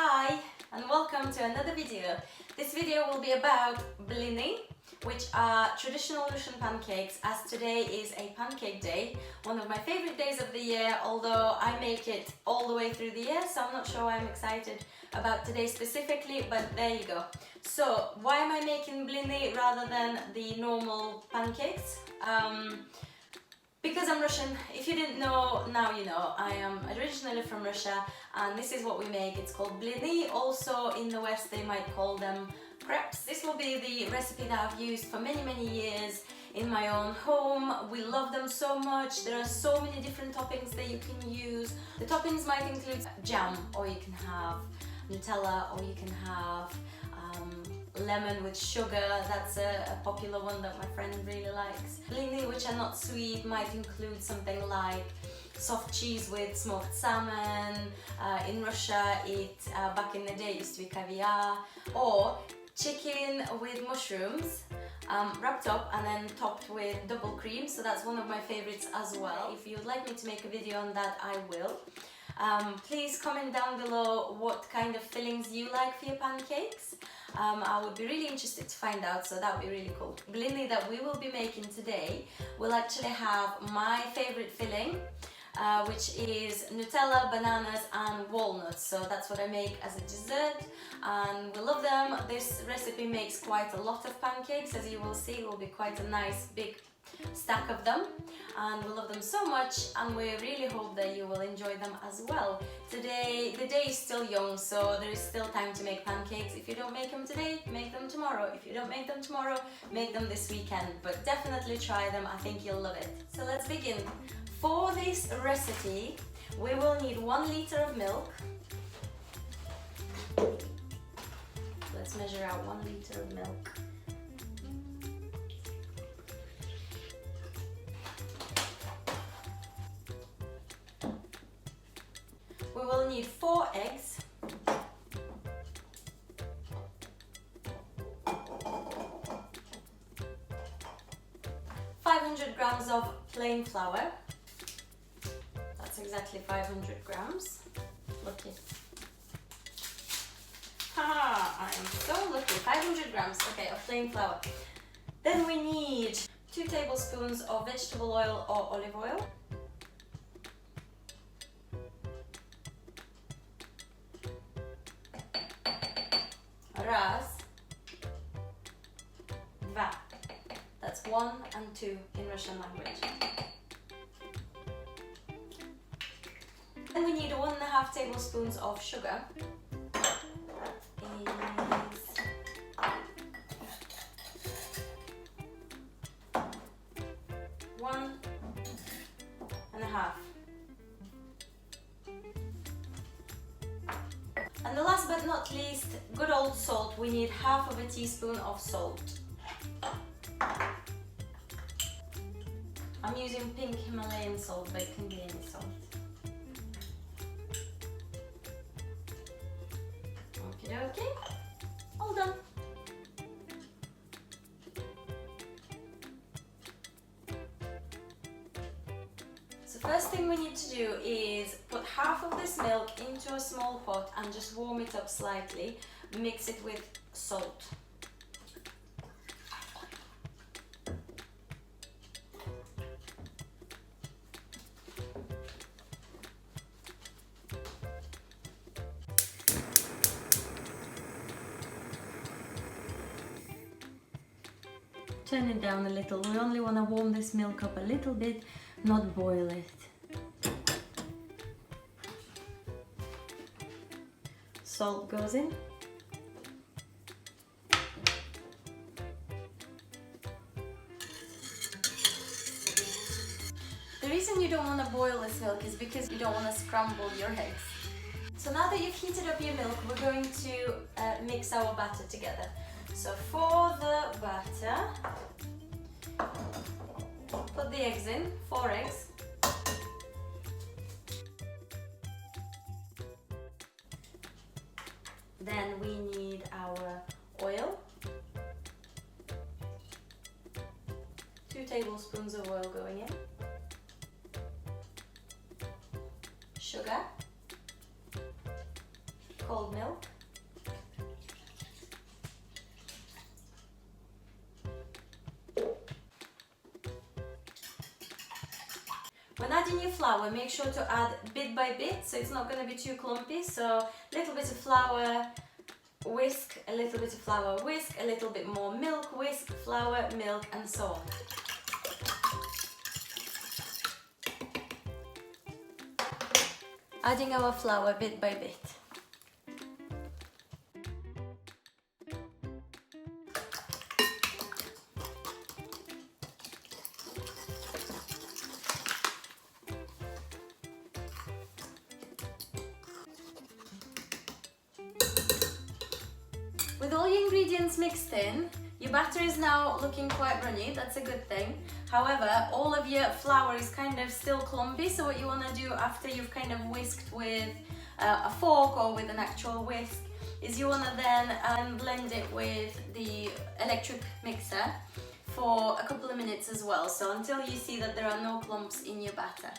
Hi and welcome to another video. This video will be about blini, which are traditional Russian pancakes, as today is a pancake day, one of my favorite days of the year, although I make it all the way through the year, so I'm not sure why I'm excited about today specifically, but there you go. So why am I making blini rather than the normal pancakes? Because I'm Russian. If you didn't know, now you know. I am originally from Russia and this is what we make. It's called blini. Also in the West they might call them crepes. This will be the recipe that I've used for many years in my own home. We love them so much. There are so many different toppings that you can use. The toppings might include jam, or you can have Nutella, or you can have lemon with sugar. That's a popular one that my friend really likes. Blini, which are not sweet, might include something like soft cheese with smoked salmon. In Russia, back in the day, it used to be caviar, or chicken with mushrooms wrapped up and then topped with double cream. So that's one of my favorites as well. If you'd like me to make a video on that, I will. Please comment down below what kind of fillings you like for your pancakes. I would be really interested to find out, so that would be really cool. Blini that we will be making today will actually have my favorite filling, which is Nutella, bananas and walnuts. So that's what I make as a dessert and we love them. This recipe makes quite a lot of pancakes. As you will see, it will be quite a nice big stack of them and we love them so much, and we really hope that you will enjoy them as well. Today, the day is still young, so there is still time to make pancakes. If you don't make them today, make them tomorrow. If you don't make them tomorrow, make them this weekend, but definitely try them. I think you'll love it. So let's begin. For this recipe, we will need 1 liter of milk. Let's measure out 1 liter of milk. We will need 4 eggs, 500 grams of plain flour. That's exactly 500 grams. Lucky. Haha, I am so lucky. 500 grams, okay, of plain flour. Then we need 2 tablespoons of vegetable oil or olive oil. Raz, dva. That's 1 and 2 in Russian language. Then we need 1.5 tablespoons of sugar. One and a half. And the last but not least, good old salt. We need 1/2 teaspoon of salt. I'm using pink Himalayan salt, but it can be any salt. Okay, all done. So first thing we need to do is put half of this milk into a small pot and just warm it up slightly. Mix it with salt. Turn it down a little. We only want to warm this milk up a little bit, not boil it. Salt goes in. The reason you don't want to boil this milk is because you don't want to scramble your eggs. So now that you've heated up your milk, we're going to mix our batter together. So for the batter, put the eggs in, 4 eggs. Then we need our oil, 2 tablespoons of oil going in, sugar, cold milk. When adding your flour, make sure to add bit by bit, so it's not going to be too clumpy. So a little bit of flour, whisk, a little bit of flour, whisk, a little bit more milk, whisk, flour, milk, and so on. Adding our flour bit by bit. With all your ingredients mixed in, your batter is now looking quite runny, that's a good thing. However, all of your flour is kind of still clumpy, so what you want to do after you've kind of whisked with a fork or with an actual whisk is you want to then blend it with the electric mixer for a couple of minutes as well, so until you see that there are no clumps in your batter.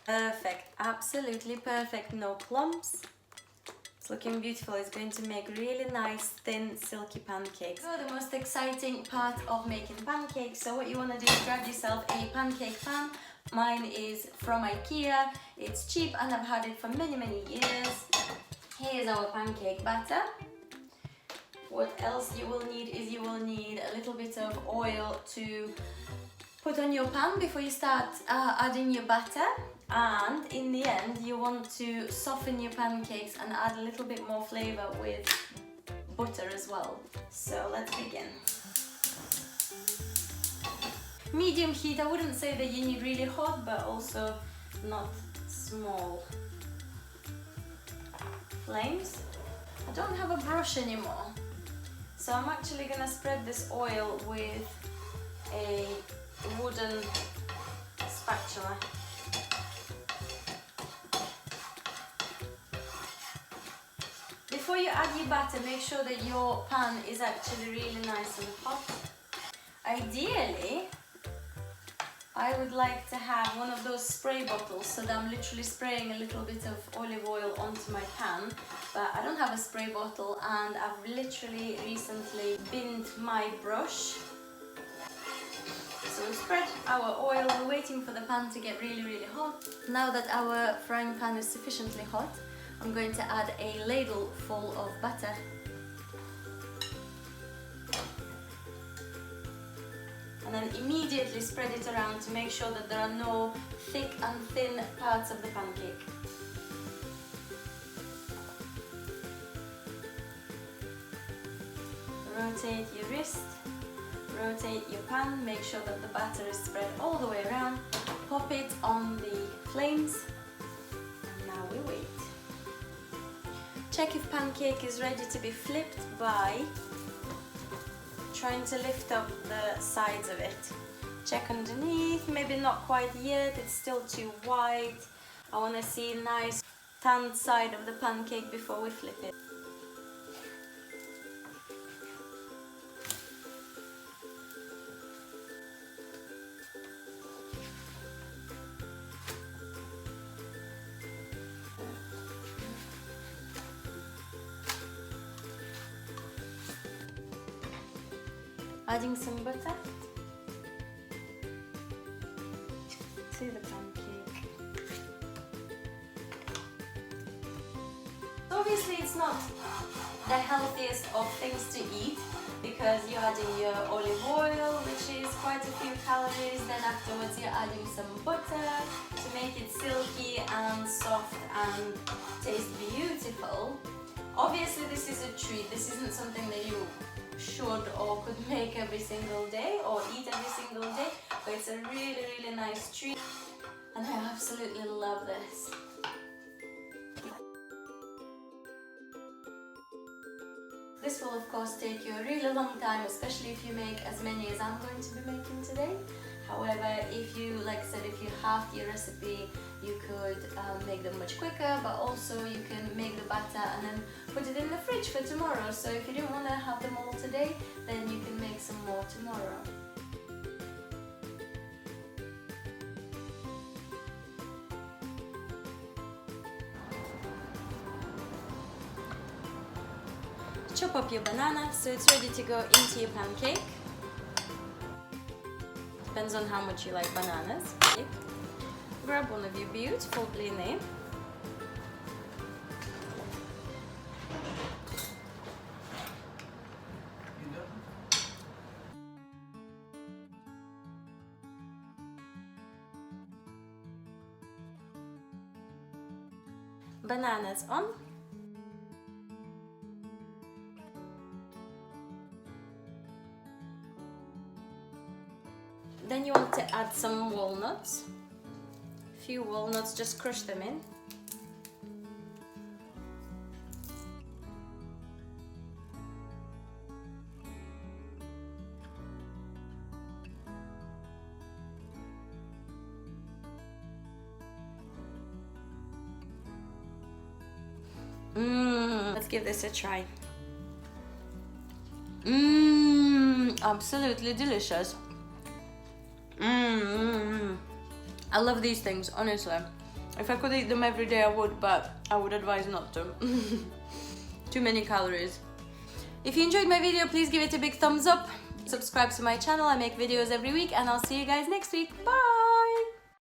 Perfect, absolutely perfect, no clumps. It's looking beautiful, it's going to make really nice, thin, silky pancakes. So the most exciting part of making pancakes, so what you want to do is grab yourself a pancake pan. Mine is from IKEA, it's cheap and I've had it for many years. Here's our pancake batter. What else you will need is you will need a little bit of oil to put on your pan before you start adding your batter. And in the end, you want to soften your pancakes and add a little bit more flavor with butter as well. So let's begin. Medium heat, I wouldn't say that you need really hot, but also not small flames. I don't have a brush anymore, so I'm actually gonna spread this oil with a wooden spatula. Before you add your batter, make sure that your pan is actually really nice and hot. Ideally, I would like to have one of those spray bottles so that I'm literally spraying a little bit of olive oil onto my pan, but I don't have a spray bottle and I've literally recently binned my brush. So we spread our oil, we're waiting for the pan to get really hot. Now that our frying pan is sufficiently hot, I'm going to add a ladle full of butter. And then immediately spread it around to make sure that there are no thick and thin parts of the pancake. Rotate your wrist, rotate your pan, make sure that the batter is spread all the way around. Pop it on the flames, and now we wait. Check if pancake is ready to be flipped by trying to lift up the sides of it. Check underneath, maybe not quite yet, it's still too white. I want to see a nice tanned side of the pancake before we flip it. Adding some butter to the pancake. Obviously it's not the healthiest of things to eat because you're adding your olive oil, which is quite a few calories, then afterwards you're adding some butter to make it silky and soft and taste beautiful. Obviously this is a treat, this isn't something that you should or could make every single day or eat every single day, but it's a really nice treat and I absolutely love this. This will of course take you a really long time, especially if you make as many as I'm going to be making today. However, if you, like I said, if you halved your recipe, you could make them much quicker, but also you can make the batter and then put it in the fridge for tomorrow. So if you didn't want to have them all today, then you can make some more tomorrow. chop up your banana so it's ready to go into your pancake. Depends on how much you like bananas. Grab one of your beautiful blini. Bananas on. Then you want to add some walnuts. A few walnuts, just crush them in. Let's give this a try. Absolutely delicious. I love these things, honestly. If I could eat them every day I would, but I would advise not to. Too many calories. If you enjoyed my video, please give it a big thumbs up. Subscribe to my channel, I make videos every week, and I'll see you guys next week. Bye!